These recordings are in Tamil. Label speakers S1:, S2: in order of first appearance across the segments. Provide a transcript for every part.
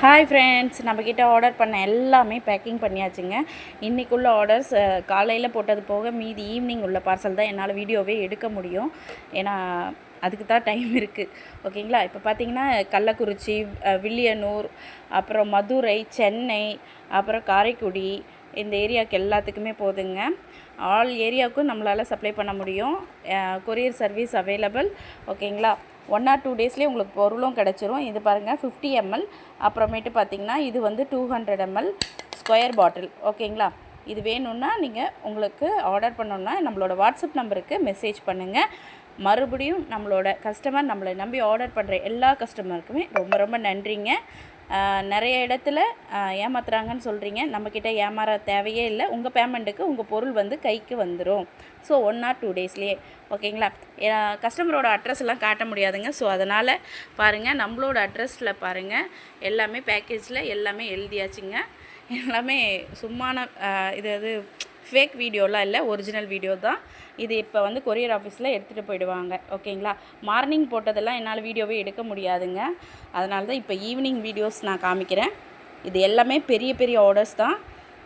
S1: ஹாய் ஃப்ரெண்ட்ஸ், நம்மக்கிட்ட ஆர்டர் பண்ண எல்லாமே பேக்கிங் பண்ணியாச்சுங்க. இன்றைக்குள்ள ஆர்டர்ஸ் காலையில் போட்டது போக மீதி ஈவினிங் உள்ள பார்சல் தான் என்னால் வீடியோவே எடுக்க முடியும். ஏன்னா அதுக்கு தான் டைம் இருக்குது. ஓகேங்களா? இப்போ பார்த்தீங்கன்னா கள்ளக்குறிச்சி, வில்லியனூர், அப்புறம் மதுரை, சென்னை, அப்புறம் காரைக்குடி, இந்த ஏரியாவுக்கு எல்லாத்துக்குமே போகுதுங்க. ஆல் ஏரியாவுக்கும் நம்மளால் சப்ளை பண்ண முடியும். Courier service available. ஓகேங்களா? 1 or 2 டேஸ்லேயே உங்களுக்கு பொருளும் கிடச்சிரும். இது பாருங்கள் 50 ml. அப்புறமேட்டு பார்த்திங்கன்னா இது வந்து 200 ml ஸ்கொயர் பாட்டில். ஓகேங்களா? இது வேணும்னா நீங்கள் உங்களுக்கு ஆர்டர் பண்ணணுன்னா நம்மளோட வாட்ஸ்அப் நம்பருக்கு மெசேஜ் பண்ணுங்கள். மறுபடியும் நம்மளோட கஸ்டமர் நம்மளை நம்பி ஆர்டர் பண்ணுற எல்லா கஸ்டமருக்குமே ரொம்ப ரொம்ப நன்றிங்க. நிறைய இடத்துல ஏமாத்துறாங்கன்னு சொல்கிறீங்க. நம்மக்கிட்ட ஏமாற தேவையே இல்லை. உங்கள் பேமெண்ட்டுக்கு உங்கள் பொருள் வந்து கைக்கு வந்துடும். So 1 or 2 டேஸ்லேயே. ஓகேங்களா? கஸ்டமரோட அட்ரஸ் எல்லாம் காட்ட முடியாதுங்க. ஸோ அதனால் பாருங்கள், நம்மளோட அட்ரஸில் பாருங்கள், எல்லாமே பேக்கேஜில் எல்லாமே எழுதியாச்சுங்க. எல்லாமே சும்மான இது ஃபேக் வீடியோலாம் இல்லை, ஒரிஜினல் வீடியோ தான். இது இப்போ வந்து கொரியர் ஆஃபீஸில் எடுத்துகிட்டு போயிடுவாங்க. ஓகேங்களா? மார்னிங் போட்டதெல்லாம் என்னால் வீடியோவே எடுக்க முடியாதுங்க. அதனால தான் இப்போ ஈவினிங் வீடியோஸ் நான் காமிக்கிறேன். இது எல்லாமே பெரிய பெரிய ஆர்டர்ஸ் தான்.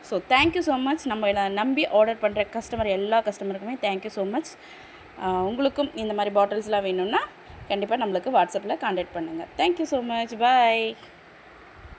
S1: So thank you so much. நம்ம நம்பி ஆர்டர் பண்ணுற கஸ்டமர் எல்லா கஸ்டமருக்குமே தேங்க்யூ ஸோ மச். உங்களுக்கும் இந்த மாதிரி பாட்டில்ஸ்லாம் வேணும்னா கண்டிப்பாக நம்மளுக்கு வாட்ஸ்அப்பில் கான்டாக்ட் பண்ணுங்கள். Thank you so much. பாய்.